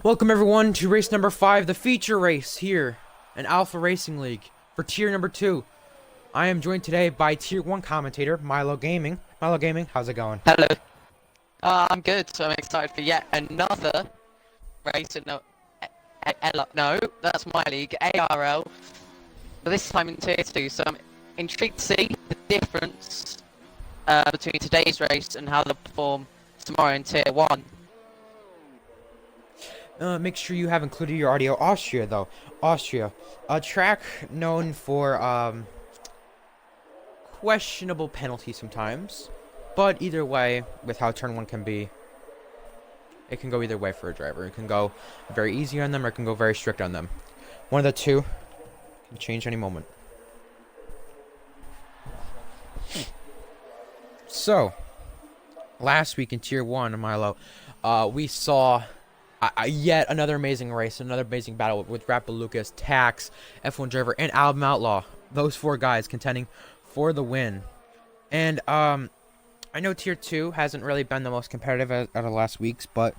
Welcome everyone to race number 5, the feature race here in Alpha Racing League for tier number 2. I am joined today by tier 1 commentator Milo Gaming. Milo Gaming, how's it going? Hello. I'm good, so I'm excited for yet another race. No, that's my league, ARL. But this time in tier 2, so I'm intrigued to see the difference between today's race and how they'll perform tomorrow in tier 1. Make sure you have included your audio. Austria, though. Austria. A track known for questionable penalties sometimes. But either way, with how turn 1 can be, it can go either way for a driver. It can go very easy on them or it can go very strict on them. One of the two can change any moment. So, last week in tier 1, Milo, we saw yet another amazing race, another amazing battle with Rapid Lucas, Tax, F1 Driver, and Album Outlaw. Those 4 guys contending for the win. And I know tier 2 hasn't really been the most competitive out of last week's, but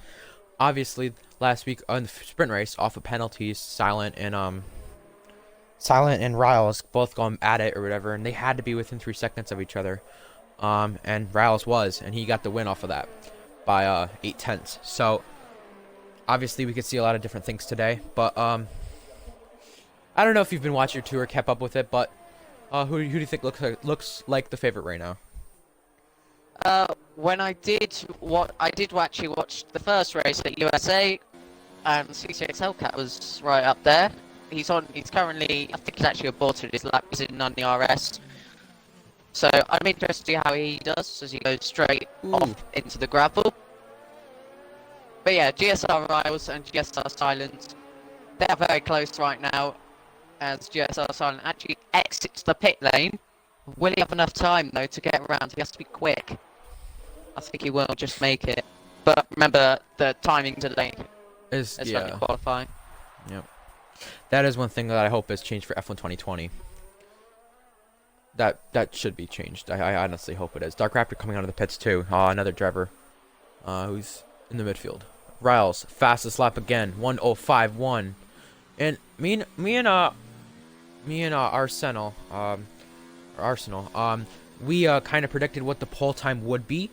obviously last week on the sprint race, off of penalties, Silent and Riles both going at it or whatever, and they had to be within 3 seconds of each other. And Riles was, and he got the win off of that by 8/10. So obviously we could see a lot of different things today, but I don't know if you've been watching your 2 or kept up with it, but who do you think looks like the favorite right now? When I did actually watch the first race at USA, and CCX Hellcat was right up there. He's currently, I think he's actually aborted his lap. He's in on the RS. So I'm interested to see how he does as he goes straight off into the gravel. But yeah, GSR Riles and GSR Silent, they're very close right now, as GSR Silent actually exits the pit lane. Will he have enough time though to get around? He has to be quick. I think he will just make it. But remember, the timing delay is only qualifying. Yep. That is one thing that I hope is changed for F1 2020. That should be changed. I honestly hope it is. Dark Raptor coming out of the pits too. Another driver who's in the midfield. Riles, fastest lap again, 1:05.1. And me and Arsenal, we kind of predicted what the pole time would be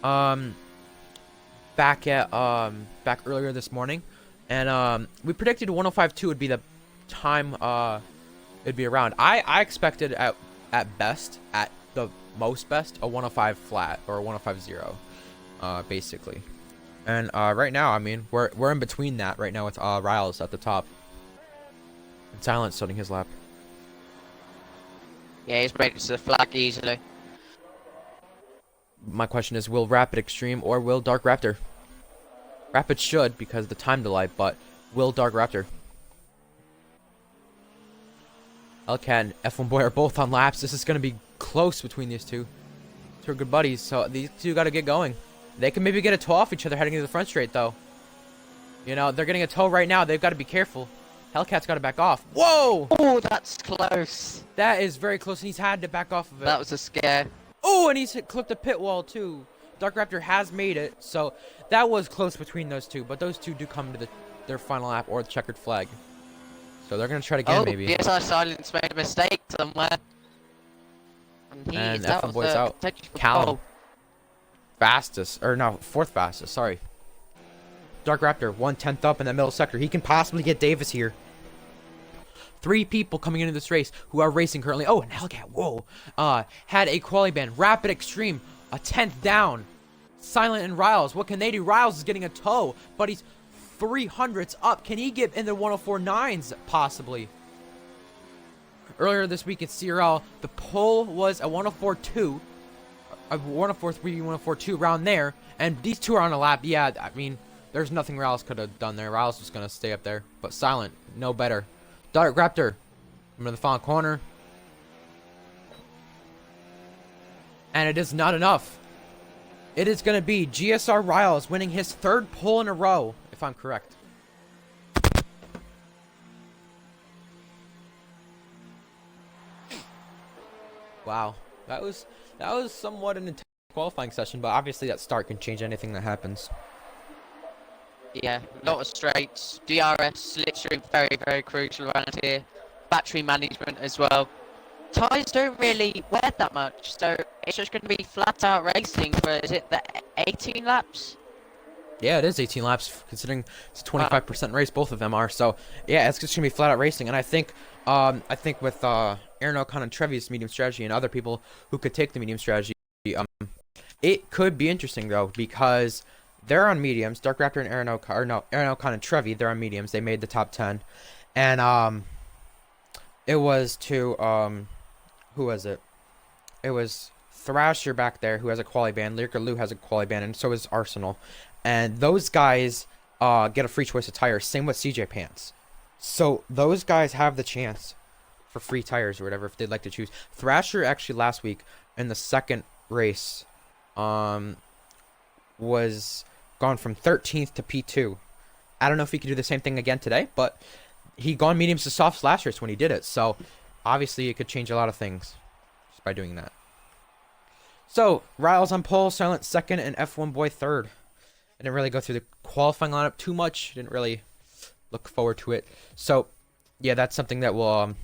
back earlier this morning, and we predicted 1:05.2 would be the time it'd be around. I expected at best, at the most best, a 1:05 flat or a 1:05.0 basically. And right now, I mean, we're in between that right now with Riles at the top and Silent starting his lap. Yeah, he's ready to the flag easily. My question is, will Rapid Extreme or will Dark Raptor? Rapid should, because of the time delay, but will Dark Raptor? Hellcat and F1 Boy are both on laps. This is going to be close between these two. Two are good buddies, so these two got to get going. They can maybe get a toe off each other heading into the front straight, though. You know, they're getting a toe right now. They've got to be careful. Hellcat's got to back off. Whoa! Oh, that's close. That is very close, and he's had to back off of it. That was a scare. Oh, and he's clipped the pit wall, too. Dark Raptor has made it, so that was close between those two. But those two do come to their final lap or the checkered flag. So they're going to try it again, maybe. GSR Silence made a mistake somewhere. And F1 Boy's out. Callum. Fastest, or no, 4th fastest, sorry. Dark Raptor, 1/10 up in that middle sector. He can possibly get Davis here. 3 people coming into this race who are racing currently. Oh, and Hellcat, whoa. Had a quality ban. Rapid Extreme, a 10th down. Silent and Riles, what can they do? Riles is getting a toe, but he's 300ths up. Can he get in the 104.9s, possibly? Earlier this week at CRL, the pole was a 104.2. A 104.3, 104.2 around there, and these two are on a lap. Yeah, I mean, there's nothing Riles could have done there. Riles was gonna stay up there, but Silent, no better. Dark Raptor, I'm in the final corner, and it is not enough. It is gonna be GSR Riles winning his 3rd pole in a row, if I'm correct. Wow, that was somewhat an intense qualifying session, but obviously that start can change anything that happens. Yeah, a lot of straights. DRS literally very, very crucial around here. Battery management as well. Tyres don't really wear that much, so it's just going to be flat out racing for, is it the 18 laps? Yeah, it is 18 laps, considering it's a 25% race. Both of them are. So yeah, it's just gonna be flat out racing. And I think with Aaron O'Connor and Trevi's medium strategy and other people who could take the medium strategy, it could be interesting though, because they're on mediums. Dark Raptor and Aaron O'Connor and Trevi, they're on mediums. They made the top 10, and it was to who was it? It was Thrasher back there, who has a quali ban. Lyrica Lou has a quali ban, and so is Arsenal. And those guys get a free choice of tires. Same with CJ Pants. So those guys have the chance for free tires or whatever if they'd like to choose. Thrasher actually last week in the second race was gone from 13th to P2. I don't know if he could do the same thing again today, but he gone mediums to softs last race when he did it. So obviously it could change a lot of things just by doing that. So Riles on pole, Silent second, and F1 Boy third. I didn't really go through the qualifying lineup too much. Didn't really look forward to it. So, yeah, that's something that we'll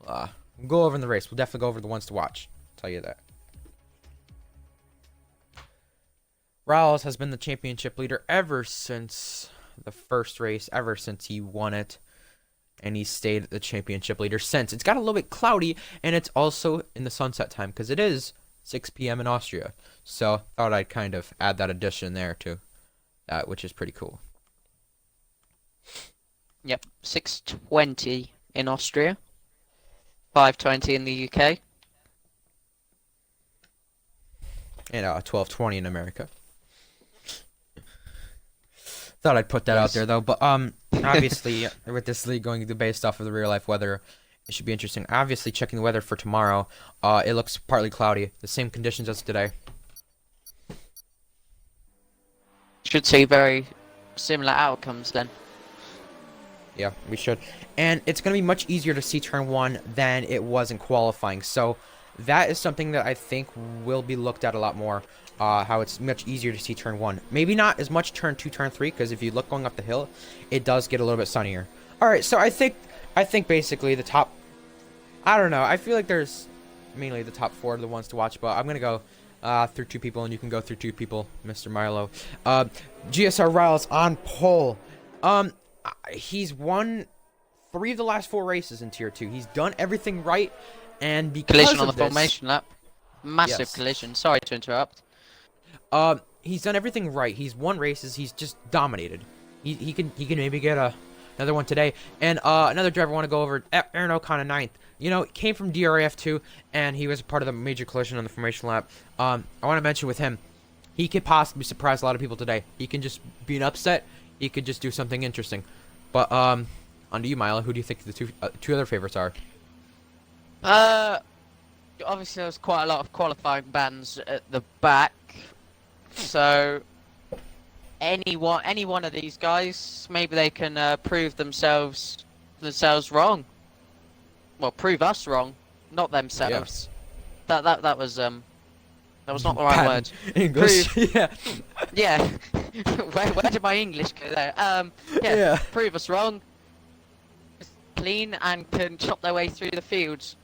go over in the race. We'll definitely go over the ones to watch. I'll tell you that. Riles has been the championship leader ever since the first race, ever since he won it. And he stayed the championship leader since. It's got a little bit cloudy, and it's also in the sunset time, because it is 6 p.m. in Austria. So thought I'd kind of add that addition there to that, which is pretty cool. Yep, 6:20 in Austria, 5:20 in the UK, And 12:20 in America. Thought I'd put that out there though, but obviously with this league going based off of the real life weather, it should be interesting. Obviously checking the weather for tomorrow, it looks partly cloudy, the same conditions as today. should see very similar outcomes then. Yeah, we should. And it's going to be much easier to see turn 1 than it was in qualifying. So that is something that I think will be looked at a lot more. How it's much easier to see turn 1. Maybe not as much turn 2, turn 3, because if you look going up the hill, it does get a little bit sunnier. Alright, so I think basically the top... I don't know. I feel like there's mainly the top 4 are the ones to watch, but I'm going to go through 2 people, and you can go through 2 people, Mr. Milo. GSR Riles on pole. He's won 3 of the last 4 races in Tier 2. He's done everything right, and because Collision on of the this, formation lap. Massive Yes. collision. Sorry to interrupt. he's done everything right. He's won races. He's just dominated. He can maybe get another one today. And another driver I want to go over, Aaron O'Connor 9th. You know, came from DRAF2, and he was part of the major collision on the formation lap. I want to mention with him, he could possibly surprise a lot of people today. He can just be an upset. He could just do something interesting. But on to you, Milo. Who do you think the two other favorites are? Obviously there's quite a lot of qualifying bans at the back, so any one of these guys, maybe they can prove themselves wrong. Well, prove us wrong, not themselves. Yeah. That was not the right word. English. Yeah. Yeah. where did my English go there? Yeah. Prove us wrong. Clean and can chop their way through the fields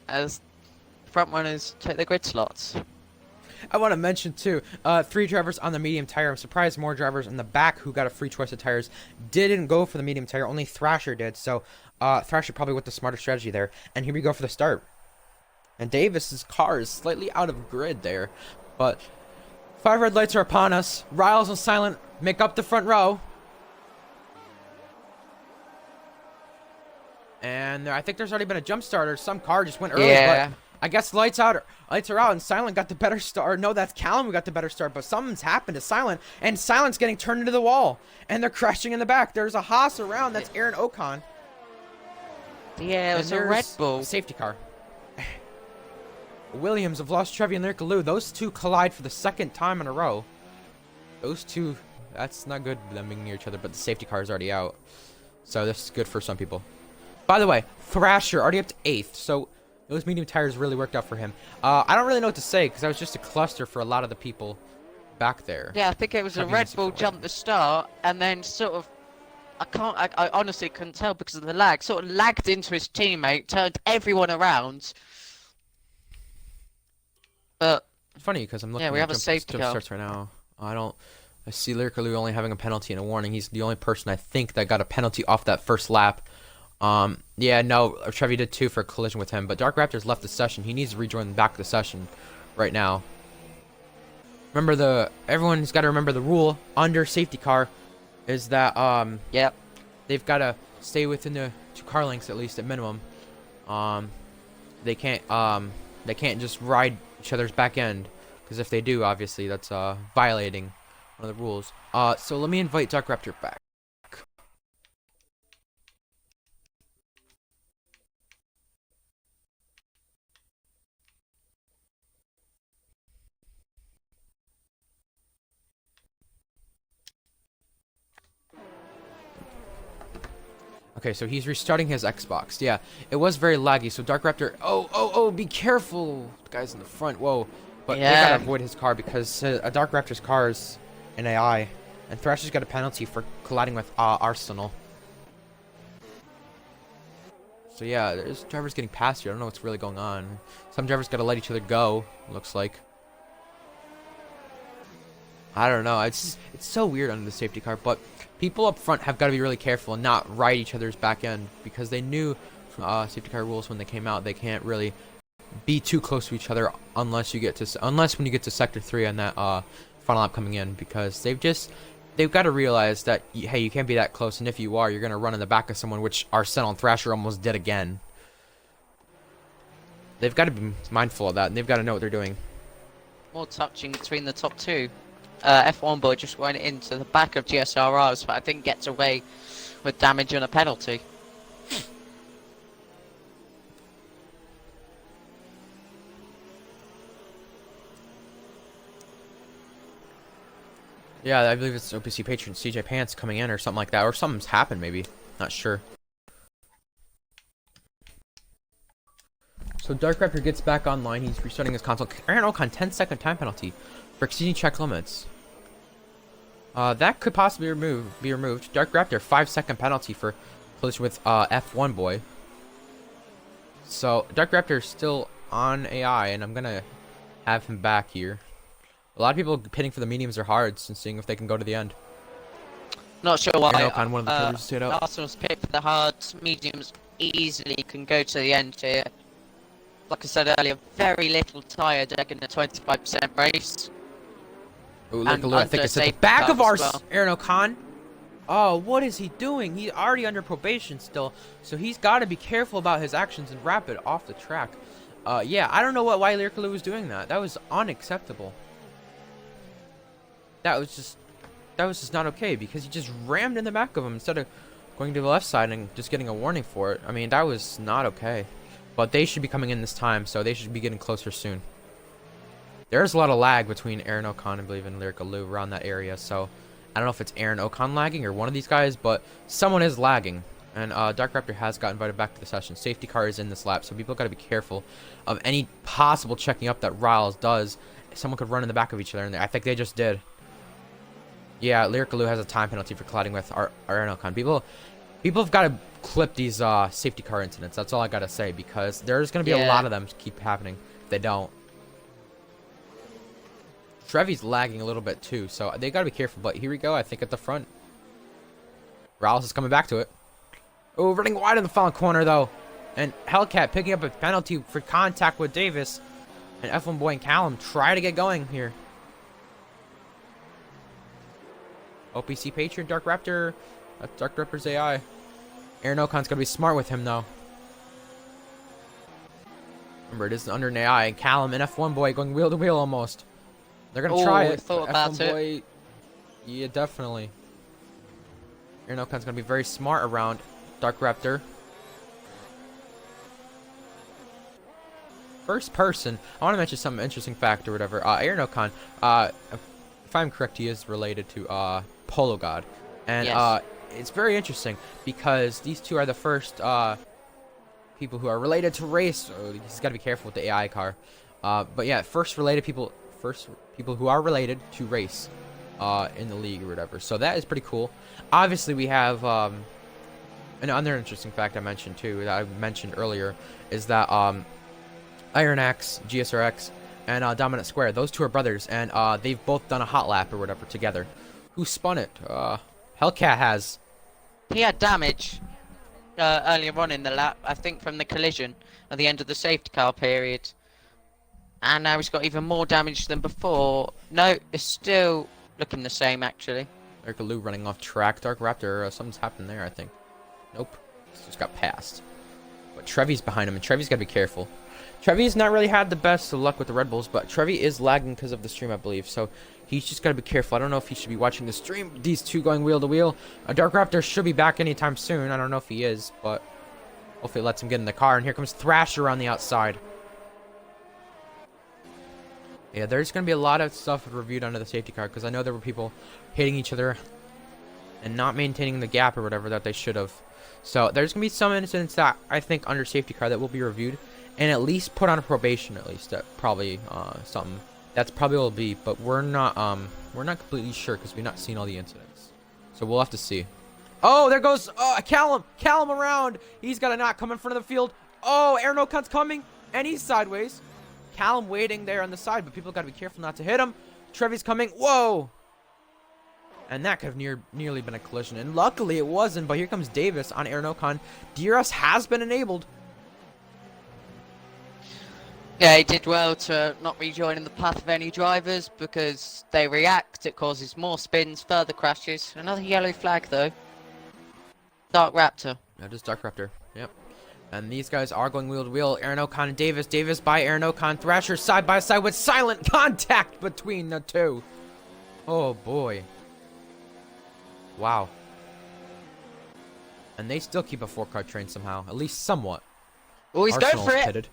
as front runners take the grid slots. I want to mention too, 3 drivers on the medium tire. I'm surprised more drivers in the back who got a free choice of tires didn't go for the medium tire. Only Thrasher did. So Thrasher probably with the smarter strategy there. And here we go for the start. And Davis's car is slightly out of grid there, but 5 red lights are upon us. Riles and Silent make up the front row. And I think there's already been a jump start, or some car just went early. Yeah. But I guess lights are out, and Silent got the better start. No, that's Callum who got the better start, but something's happened to Silent, and Silent's getting turned into the wall, and they're crashing in the back. There's a Haas around. That's Aaron Ocon. Yeah, it was a Red Bull. Safety car. Williams have lost Trevi and Lyrica Lou. Those two collide for the 2nd time in a row. Those two, that's not good, them being near each other, but the safety car is already out. So this is good for some people. By the way, Thrasher already up to 8th, so those medium tires really worked out for him. I don't really know what to say, because I was just a cluster for a lot of the people back there. Yeah, I think it was a Trevi's Red just Bull kept jump the start, and then sort of, I honestly couldn't tell because of the lag. Sort of lagged into his teammate, turned everyone around. But It's funny because I'm looking yeah, we at have a safety car. starts right now. I see Lyricaloo only having a penalty and a warning. He's the only person I think that got a penalty off that first lap. Yeah, no, Trevi did too for a collision with him, but Dark Raptor's left the session. He needs to rejoin back the session right now. Remember everyone's got to remember the rule under safety car is that Yep. they've got to stay within the 2 car lengths at least at minimum. They can't just ride each other's back end, because if they do, obviously that's violating one of the rules. So let me invite Dark Raptor back. Okay, so he's restarting his Xbox. Yeah, it was very laggy. So Dark Raptor, oh, be careful, the guys in the front. Whoa, but Yeah. they gotta avoid his car because a Dark Raptor's car is an AI, and Thrasher's got a penalty for colliding with Arsenal. So yeah, there's drivers getting past here. I don't know what's really going on. Some drivers gotta let each other go. Looks like. I don't know. It's so weird under the safety car, but people up front have got to be really careful and not ride each other's back end because they knew safety car rules when they came out. They can't really be too close to each other unless when you get to sector 3 on that final lap coming in, because they've got to realize that hey, you can't be that close, and if you are, you're gonna run in the back of someone, which Arsenal and Thrasher almost did again. They've got to be mindful of that, and they've got to know what they're doing. More touching between the top 2. F1 boy just went into the back of GSRRs, but I think gets away with damage and a penalty. Yeah, I believe it's OPC patron CJ Pants coming in or something like that, or something's happened maybe. Not sure. So Dark Raptor gets back online. He's restarting his console. Aaron Ocon 10-second time penalty for exceeding check limits. That could possibly be removed. Dark Raptor 5-second penalty for collision with F1 boy. So Dark Raptor is still on AI, and I'm gonna have him back here. A lot of people pitting for the mediums or hards and seeing if they can go to the end. Not sure why. Aaron Ocon, one of the killers, stayed out. Arsenal's picked for the hards, mediums easily can go to the end here. Like I said earlier, very little tyre deck in the 25% race. Ooh, look, I think it's at the back of our Aaron Ocon. Oh, what is he doing? He's already under probation still, so he's got to be careful about his actions and wrap it off the track. Yeah, I don't know why Lyricaloo was doing that. That was unacceptable. That was just not okay, because he just rammed in the back of him instead of going to the left side and just getting a warning for it. I mean, that was not okay. But they should be coming in this time, so they should be getting closer soon. There's a lot of lag between Aaron Ocon, I believe, and Lyricaloo around that area, so I don't know if it's Aaron Ocon lagging or one of these guys, but someone is lagging. And Dark Raptor has got invited back to the session. Safety car is in this lap, so people got to be careful of any possible checking up that Riles does. Someone could run in the back of each other, and I think they just did. Yeah, Lyricaloo has a time penalty for colliding with Aaron Ocon. People have got to clip these safety car incidents. That's all I got to say, because there's going to be a lot of them keep happening if they don't. Trevi's lagging a little bit too, so they got to be careful. But here we go, I think, at the front. Riles is coming back to it. Oh, running wide in the final corner, though. And Hellcat picking up a penalty for contact with Davis. And F1 boy and Callum try to get going here. OPC Patron, Dark Raptor. That's Dark Raptor's AI. Aaron Ocon's got to be smart with him, though. Remember, it is under an AI. And Callum and F1 boy going wheel to wheel almost. They're going to try it. Thought about F1 boy, yeah, definitely. Aaron Ocon's going to be very smart around Dark Raptor. First person, I want to mention some interesting fact or whatever. Aaron Ocon, if I'm correct, he is related to Polo God. And yes. It's very interesting because these two are the first people who are related to race. So he's got to be careful with the AI car. But yeah, first related people first people who are related to race in the league or whatever. So that is pretty cool. Obviously, we have another interesting fact I mentioned too, that I mentioned earlier, is that Iron X, GSRX, and Dominant Square, those two are brothers, and they've both done a hot lap or whatever together. Who spun it? Hellcat has. He had damage earlier on in the lap, I think from the collision at the end of the safety car period. And now he's got even more damage than before. No, it's still looking the same, actually. Eric Lou running off track. Dark Raptor, something's happened there, I think. Nope. Just got passed. But Trevi's behind him, and Trevi's got to be careful. Trevi's not really had the best of luck with the Red Bulls, but Trevi is lagging because of the stream, I believe. So he's just got to be careful. I don't know if he should be watching the stream. These two going wheel to wheel. Dark Raptor should be back anytime soon. I don't know if he is, but hopefully it lets him get in the car. And here comes Thrasher on the outside. Yeah, there's going to be a lot of stuff reviewed under the safety car, because I know there were people hitting each other and not maintaining the gap or whatever that they should have. So there's going to be some incidents that I think under safety car that will be reviewed and at least put on a probation, at least. That probably something. That's probably what it'll be, but we're not completely sure because we've not seen all the incidents. So we'll have to see. Oh, there goes Callum around. He's got a knot coming in front of the field. Oh, Aaron Ocon's coming, and he's sideways. Callum waiting there on the side, but people got to be careful not to hit him. Trevi's coming. Whoa! And that could have nearly been a collision. And luckily it wasn't, but here comes Davis on Aaron Ocon. DRS has been enabled. Yeah, he did well to not rejoin in the path of any drivers because they react. It causes more spins, further crashes. Another yellow flag, though. Dark Raptor. That is Dark Raptor. Yep. And these guys are going wheel to wheel. Aaron Ocon and Davis. Davis by Aaron Ocon. Thrasher side by side with silent contact between the two. Oh, boy. Wow. And they still keep a 4-car train somehow. At least somewhat. Oh, he's going for it. Pitted.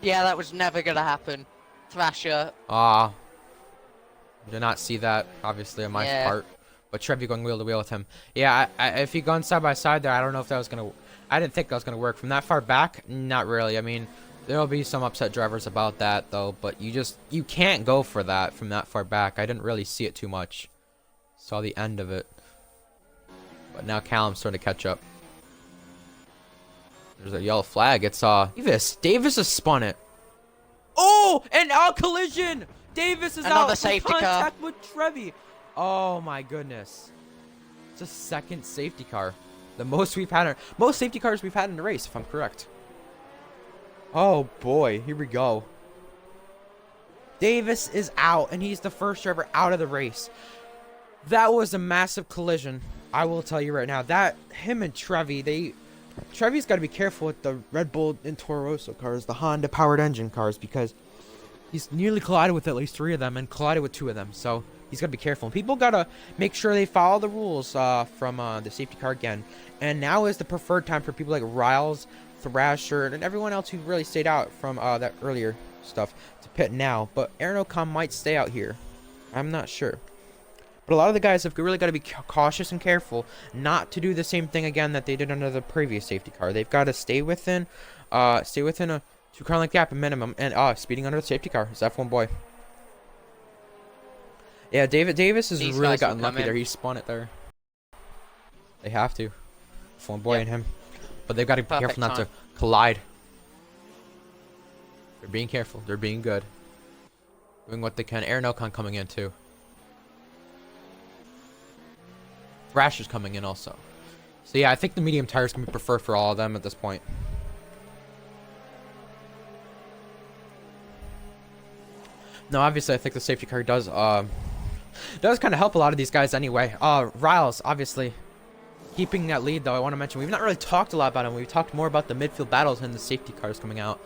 Yeah, that was never going to happen. Thrasher. Did not see that, obviously, on my part. But Trevi going wheel to wheel with him. Yeah, if he gone side by side there, I don't know if that was going to... I didn't think that was going to work. From that far back, not really. I mean, there'll be some upset drivers about that, though. But you can't go for that from that far back. I didn't really see it too much. Saw the end of it. But now Callum's starting to catch up. There's a yellow flag. It's Davis. Davis has spun it. Oh, and collision. Davis is Another out. Safety Contact car with Trevi. Oh my goodness. It's a second safety car. The most safety cars we've had in the race, if I'm correct. Oh boy, here we go. Davis is out, and he's the first driver out of the race. That was a massive collision. I will tell you right now that him and Trevi, Trevi's got to be careful with the Red Bull and Toro Rosso cars, the Honda powered engine cars, because he's nearly collided with at least 3 of them and collided with 2 of them. So he's got to be careful. And people got to make sure they follow the rules from the safety car again. And now is the preferred time for people like Riles, Thrasher, and everyone else who really stayed out from that earlier stuff to pit now. But Aaron Ocon might stay out here. I'm not sure. But a lot of the guys have really got to be cautious and careful not to do the same thing again that they did under the previous safety car. They've got to stay within a 2-car length gap minimum, and speeding under the safety car is F1 boy. Yeah, Davis has really gotten lucky there. He spun it there. They have to. F1 boy and him, but they've got to be careful not to collide. They're being careful. They're being good, doing what they can. Aaron Ocon coming in too. Thrasher's coming in also. So yeah, I think the medium tires can be preferred for all of them at this point. No, obviously I think the safety car does kind of help a lot of these guys anyway. Riles, obviously, keeping that lead though. I want to mention we've not really talked a lot about him. We've talked more about the midfield battles and the safety cars coming out.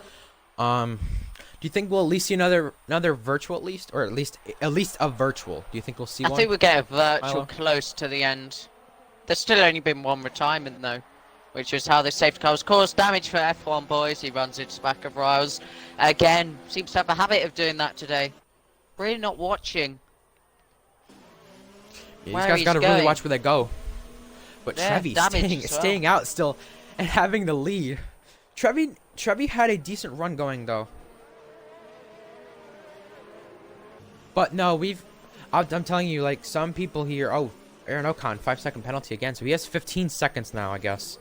Do you think we'll at least see another virtual at least, or at least a virtual? Do you think we'll see one? I think we'll get a virtual close to the end. There's still only been one retirement though, which is how the safety car was caused damage for F1 boys. He runs into the back of Riles. Again, seems to have a habit of doing that today. Really not watching. Yeah, these guys got to really watch where they go. But yeah, Trevi staying out still and having the lead. Trevi had a decent run going though. But no, I'm telling you, like, some people here... Oh, Aaron Ocon, 5-second penalty again. So he has 15 seconds now, I guess,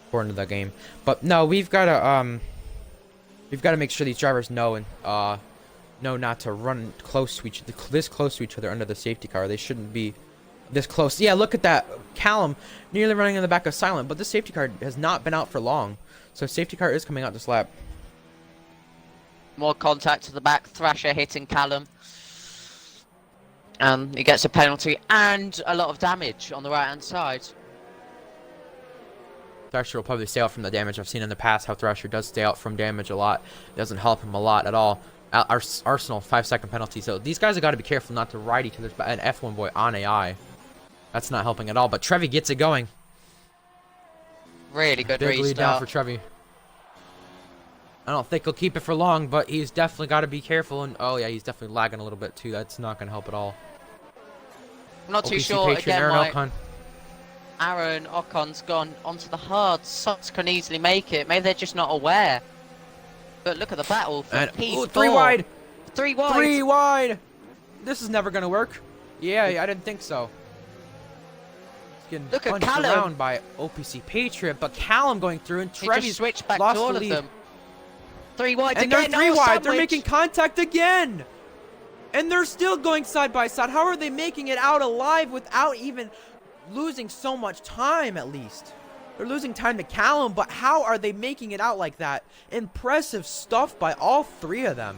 according to the game. But no, we've got to make sure these drivers know not to run this close to each other under the safety car. They shouldn't be this close. Yeah, look at that. Callum nearly running in the back of Silent, but the safety car has not been out for long. So safety car is coming out this lap. More contact to the back. Thrasher hitting Callum. He gets a penalty and a lot of damage on the right-hand side. Thrasher will probably stay out from the damage. I've seen in the past how Thrasher does stay out from damage a lot. It doesn't help him a lot at all. Arsenal, 5-second penalty. So these guys have got to be careful not to ride each other's back. An F1 boy on AI. That's not helping at all. But Trevi gets it going. Really good Big lead down restart. for Trevi. I don't think he'll keep it for long, but he's definitely got to be careful. And oh yeah, he's definitely lagging a little bit too. That's not going to help at all. I'm not too OPC sure. Patriot, Again, Aaron Ocon. Aaron Ocon's gone onto the hard. Sots can easily make it. Maybe they're just not aware. But look at the battle for And P4. ooh, 3 wide. 3 wide. 3 wide. This is never going to work. Yeah, I didn't think so. He's getting Look at punched Callum. around by OPC Patriot, but Callum going through and He Trevi's just switched back lost to all the of lead. them. 3 wide And again. they're 3 oh, wide. sandwich. They're making contact again. And they're still going side by side. How are they making it out alive without even losing so much time, at least? They're losing time to Callum, but how are they making it out like that? Impressive stuff by all 3 of them.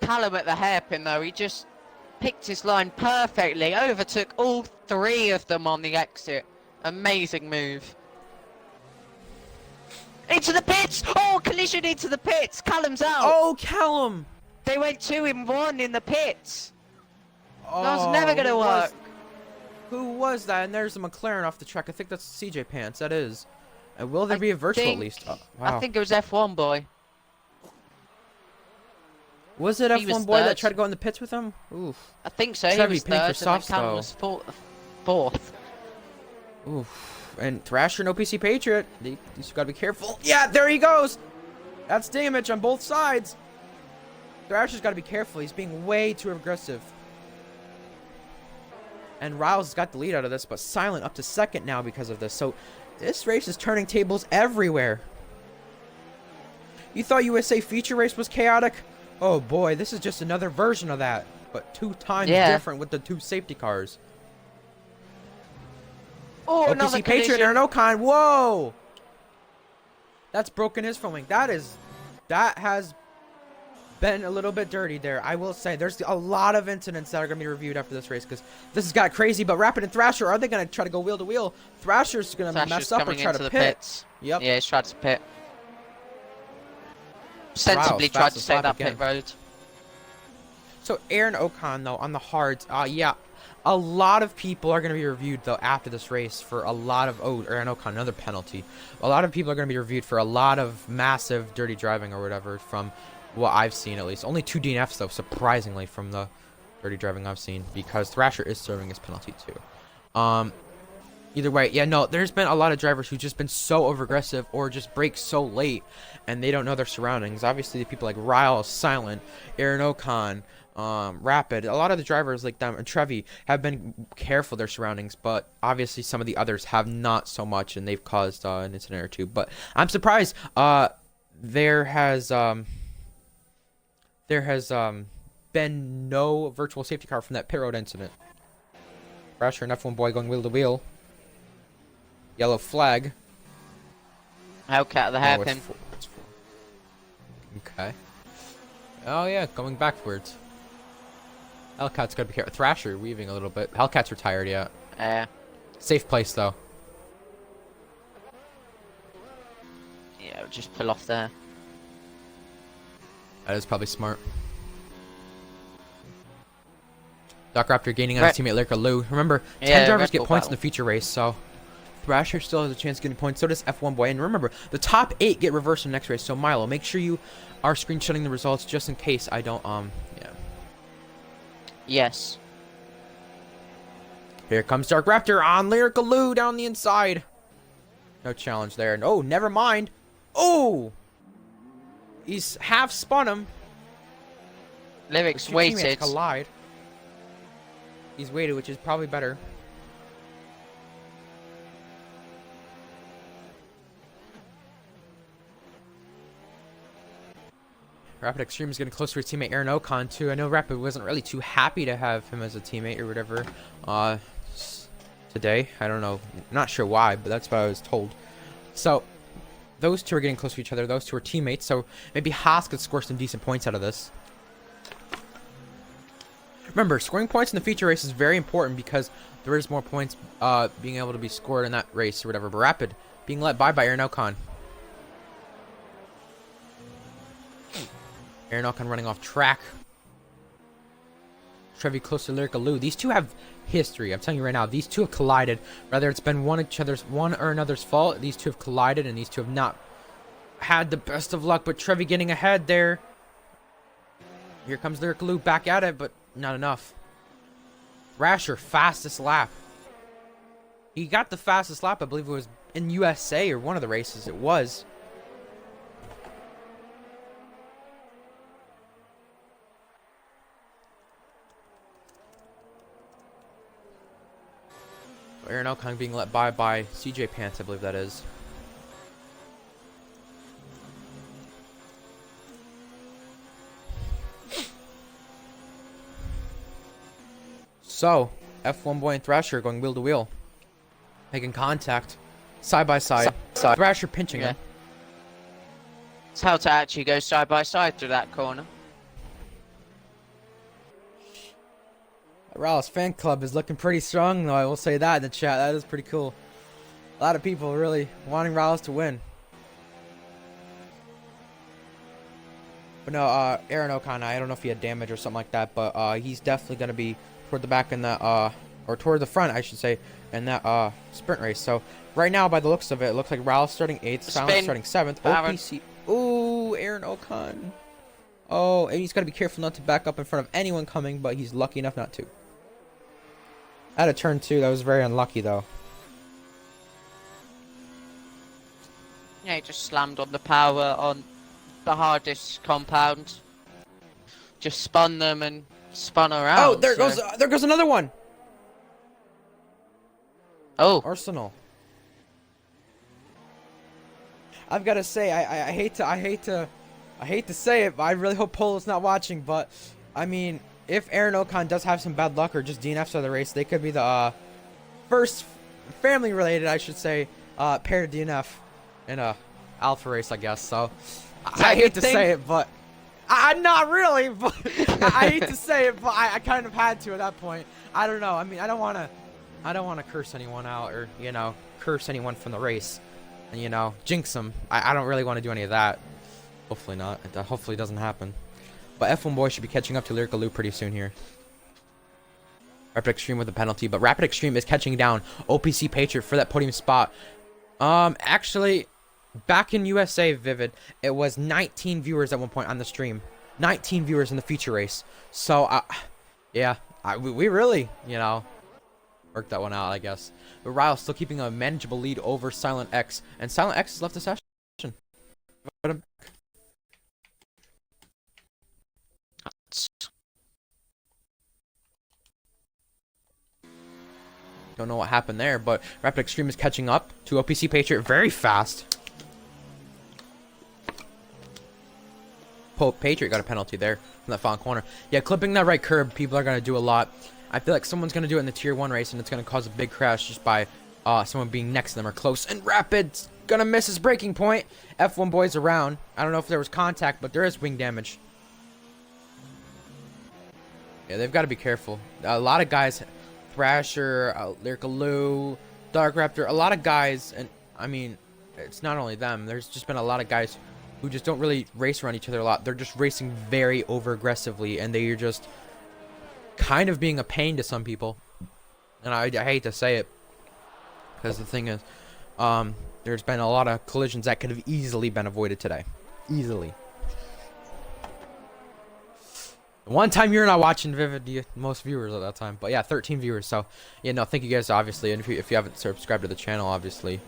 Callum at the hairpin, though. He just picked his line perfectly. Overtook all 3 of them on the exit. Amazing move. Into the pits! Oh, collision into the pits! Callum's out! Oh, Callum! They went 2 in 1 in the pits! Oh, That was never gonna work. Who was that? And there's a McLaren off the track. I think that's CJ Pants. That is. And will there be a virtual at least? Oh, wow. I think it was F1 boy. Was it he was F1 boy that third. tried to go in the pits with him? Oof. I think so. Trevi He was paying for third, and then softs, Callum though. was fourth. Oof. And Thrasher and OPC Patriot. He's got to be careful. Yeah, there he goes. That's damage on both sides. Thrasher's got to be careful. He's being way too aggressive. And Riles has got the lead out of this, but Silent up to second now because of this. So this race is turning tables everywhere. You thought USA feature race was chaotic? Oh boy, this is just another version of that, but 2 times different with the 2 safety cars. Oh, another OPC Patriot, collision. Aaron Ocon. Whoa! That's broken his front wing. That has been a little bit dirty there. I will say there's a lot of incidents that are going to be reviewed after this race because this has got crazy. But Rapid and Thrasher, are they going to try to go wheel to wheel? Thrasher's going to mess up or try to pit. Pits. Yep. Yeah, he's tried to pit. Sensibly tried to fastest stay lap that again. pit road. So Aaron Ocon though on the hards, yeah, a lot of people are going to be reviewed though after this race for a lot of Aaron Ocon, another penalty. A lot of people are going to be reviewed for a lot of massive dirty driving or whatever from what I've seen at least. Only 2 DNFs though, surprisingly, from the dirty driving I've seen because Thrasher is serving his penalty too. Either way, yeah, no, there's been a lot of drivers who've just been so over-aggressive or just brake so late and they don't know their surroundings. Obviously, the people like Riles, Silent, Aaron Ocon, Rapid, a lot of the drivers like them and Trevi have been careful of their surroundings, but obviously some of the others have not so much and they've caused an incident or 2. But I'm surprised there has been no virtual safety car from that pit road incident. Thrasher and F1 boy going wheel to wheel. Yellow flag. Hellcat at the hairpin. It's four. Okay. Oh yeah, going backwards. Hellcat's gotta be careful. Thrasher weaving a little bit. Hellcat's retired, yeah. Yeah. Safe place though. Yeah, we'll just pull off there. That is probably smart. Doc Raptor gaining on his teammate Lyrica Lou. Remember, 10 drivers get points in the feature race, so Thrasher still has a chance of getting points. So does F1 boy. And remember, the top 8 get reversed in the next race. So Milo, make sure you are screenshotting the results just in case I don't yeah. Yes. Here comes Dark Raptor on Lyrica Lou down the inside. No challenge there. No, never mind. Oh! He's half spun him. Lyric's Two teammates waited. collide. He's waited, which is probably better. Rapid Extreme is getting close to his teammate Aaron Ocon too. I know Rapid wasn't really too happy to have him as a teammate or whatever today. I don't know. Not sure why, but that's what I was told. So those two are getting close to each other. Those two are teammates. So maybe Haas could score some decent points out of this. Remember, scoring points in the feature race is very important because there is more points being able to be scored in that race or whatever. But Rapid being let by Aaron Ocon. Aaron Ocon running off track. Trevi close to Lyrica Lou. These two have history. I'm telling you right now, these two have collided. Whether it's been one or another's fault, these two have collided, and these two have not had the best of luck. But Trevi getting ahead there. Here comes Lyrica Lou back at it, but not enough. Thrasher, fastest lap. He got the fastest lap, I believe it was in USA or one of the races. It was. Aaron Ocon being let by CJ Pants, I believe that is. So, F1 Boy and Thrasher going wheel to wheel. Making contact. Side by side. Thrasher pinching him. It's how to actually go side by side through that corner. Rallis fan club is looking pretty strong, though. I will say that in the chat. That is pretty cool. A lot of people really wanting Rallis to win. But no, Aaron Ocon, I don't know if he had damage or something like that, but he's definitely going to be toward the back in that, or toward the front, I should say, in that sprint race. So right now, by the looks of it, it looks like Rallis starting 8th, Silence starting 7th, OPC. Ooh, Aaron Ocon. Oh, and he's got to be careful not to back up in front of anyone coming, but he's lucky enough not to. At a turn 2, that was very unlucky, though. Yeah, he just slammed on the power on the hardest compound. Just spun them and spun around. Oh, there goes another one. Oh, Arsenal. I've got to say, I hate to say it, but I really hope Polo's not watching. But I mean, if Aaron Ocon does have some bad luck or just DNFs of the race, they could be the first family-related, I should say, pair to DNF in a alpha race, I guess. So I hate to say it, but I'm not really. But I hate to say it, but I kind of had to at that point. I don't know. I mean, I don't want to curse anyone out or curse anyone from the race, and jinx them. I don't really want to do any of that. Hopefully not. Hopefully it doesn't happen. But F1 Boy should be catching up to Lyrica Lou pretty soon here. Rapid Extreme with a penalty, but Rapid Extreme is catching down OPC Patriot for that podium spot. Actually, back in USA, Vivid, it was 19 viewers at one point on the stream. 19 viewers in the feature race. So, yeah, we really, worked that one out, I guess. But Ryle still keeping a manageable lead over Silent X, and Silent X has left the session. Don't know what happened there, but Rapid Extreme is catching up to OPC Patriot very fast. Patriot got a penalty there from that final corner. Yeah, clipping that right curb, people are going to do a lot. I feel like someone's going to do it in the Tier 1 race, and it's going to cause a big crash just by someone being next to them or close. And Rapid's going to miss his braking point. F1 Boy's around. I don't know if there was contact, but there is wing damage. Yeah, they've got to be careful. A lot of guys... Thrasher, Lyrica Lou, Dark Raptor, a lot of guys, and I mean, it's not only them, there's just been a lot of guys who just don't really race around each other a lot. They're just racing very over aggressively, and they're just kind of being a pain to some people. And I hate to say it, because the thing is, there's been a lot of collisions that could have easily been avoided today. Easily. One time you're not watching Vivid, most viewers at that time. But yeah, 13 viewers. So, yeah, no, thank you guys, obviously. And if you haven't subscribed to the channel, obviously,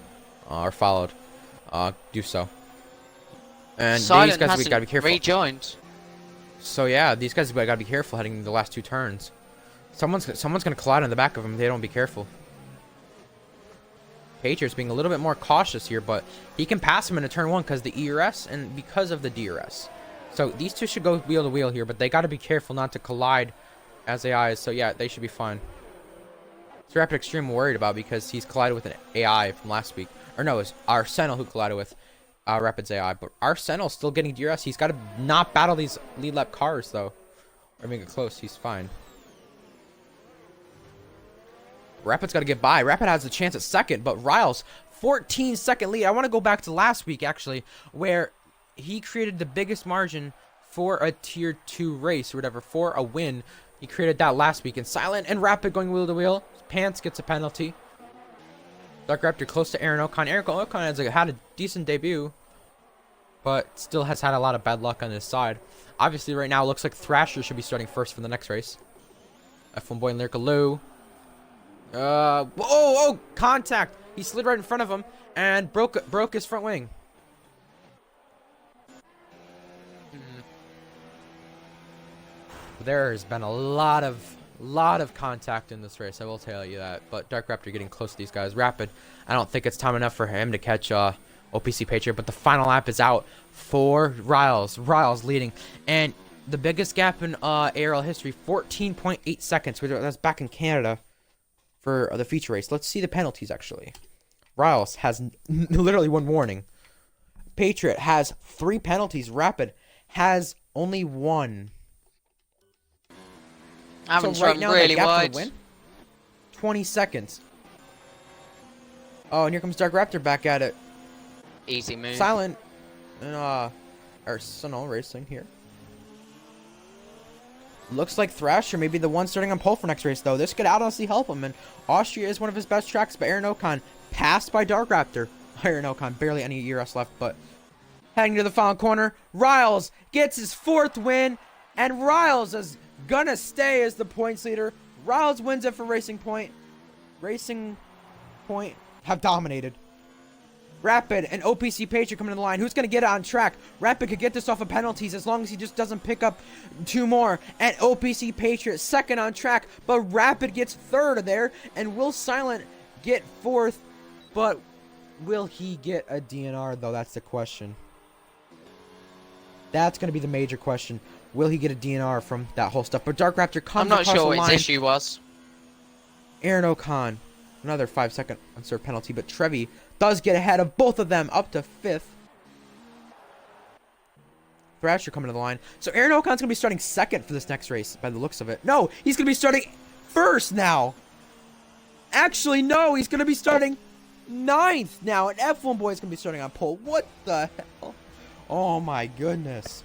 or followed, do so. And these Silent guys we hasn't gotta be careful. rejoined. So yeah, these guys gotta be careful heading into the last 2 turns. Someone's gonna collide on the back of them if they don't be careful. Patriots being a little bit more cautious here, but he can pass him into turn 1 because the ERS and because of the DRS. So these two should go wheel to wheel here, but they got to be careful not to collide as AIs. So yeah, they should be fine. It's Rapid Extreme worried about because he's collided with an AI from last week. Or no, it's Arsenal who collided with Rapid's AI. But Arsenal's still getting DRS. He's got to not battle these lead lap cars though. Or make it close. He's fine. Rapid's got to get by. Rapid has a chance at second, but Riles, 14-second lead. I want to go back to last week, actually, where he created the biggest margin for a tier 2 race or whatever, for a win. He created that last week. And Silent and Rapid going wheel to wheel. Pants gets a penalty. Dark Raptor close to Aaron Ocon. Aaron Ocon has had a decent debut, but still has had a lot of bad luck on his side. Obviously, right now, it looks like Thrasher should be starting first for the next race. F1 boy and Lyrica Lou. Oh, contact. He slid right in front of him and broke his front wing. There has been a lot of contact in this race, I will tell you that. But Dark Raptor getting close to these guys. Rapid, I don't think it's time enough for him to catch OPC Patriot, but the final lap is out for Riles. Riles leading, and the biggest gap in ARL history, 14.8 seconds. That's back in Canada for the feature race. Let's see the penalties, actually. Riles has literally 1 warning. Patriot has 3 penalties. Rapid has only 1. Haven's so right run now, really that gap wide. for the win, 20 seconds. Oh, and here comes Dark Raptor back at it. Easy move. Silent and Arsenal racing here. Looks like Thrasher may be the one starting on pole for next race, though. This could honestly help him, and Austria is one of his best tracks, but Aaron Ocon passed by Dark Raptor. Aaron Ocon, barely any ERS left, but heading to the final corner, Riles gets his 4th win, and Riles is gonna stay as the points leader. Riles wins it for Racing Point. Racing Point have dominated. Rapid and OPC Patriot coming to the line. Who's going to get it on track? Rapid could get this off of penalties as long as he just doesn't pick up 2 more. And OPC Patriot second on track. But Rapid gets 3rd there. And will Silent get 4th? But will he get a DNR, though? That's the question. That's going to be the major question. Will he get a DNR from that whole stuff? But Dark Raptor comes across the line. I'm not sure what his issue was. Aaron Ocon, another 5-second unserved penalty, but Trevi does get ahead of both of them up to 5th. Thrasher coming to the line. So Aaron Ocon's going to be starting 2nd for this next race by the looks of it. No, he's going to be starting 1st now. Actually, no, he's going to be starting 9th now. And F1 boy is going to be starting on pole. What the hell? Oh my goodness.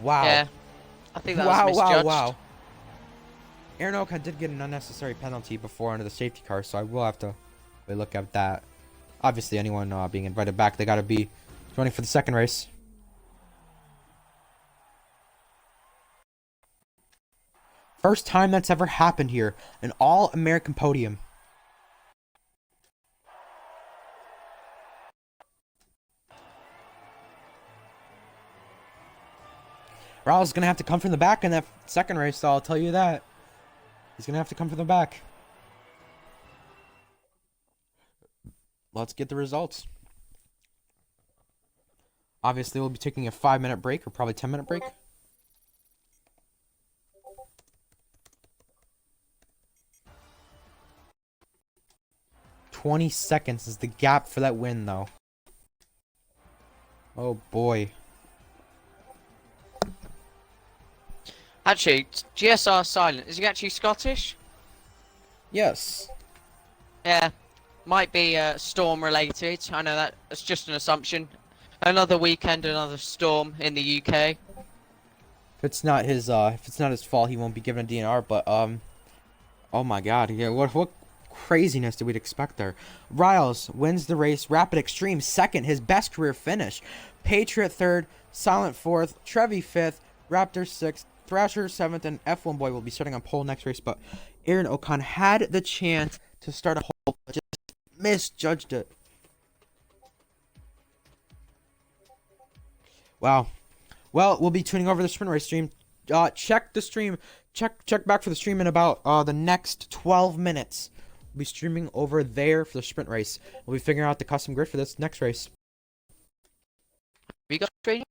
Wow. Yeah, I think that was misjudged. Wow. Aaron Ocon did get an unnecessary penalty before under the safety car, so I will have to look at that. Obviously, anyone being invited back, they got to be running for the 2nd race. First time that's ever happened here. An all-American podium. Riles is going to have to come from the back in that 2nd race, so I'll tell you that. He's going to have to come from the back. Let's get the results. Obviously, we'll be taking a 5-minute break, or probably 10-minute break. "20 seconds is the gap for that win, though. Oh, boy. Actually, GSR Silent, is he actually Scottish? Yes. Yeah, might be storm related. I know that's just an assumption. Another weekend, another storm in the UK. If it's not his fault, he won't be given a DNR. But oh my God, yeah, what craziness did we expect there? Riles wins the race. Rapid Extreme 2nd, his best career finish. Patriot 3rd, Silent 4th, Trevi 5th, Raptor 6th. Thrasher 7th, and F1 boy will be starting on pole next race, but Aaron Ocon had the chance to start a pole, but just misjudged it. Wow. Well, we'll be tuning over the sprint race stream. Check the stream. Check back for the stream in about the next 12 minutes. We'll be streaming over there for the sprint race. We'll be figuring out the custom grid for this next race. We got trading.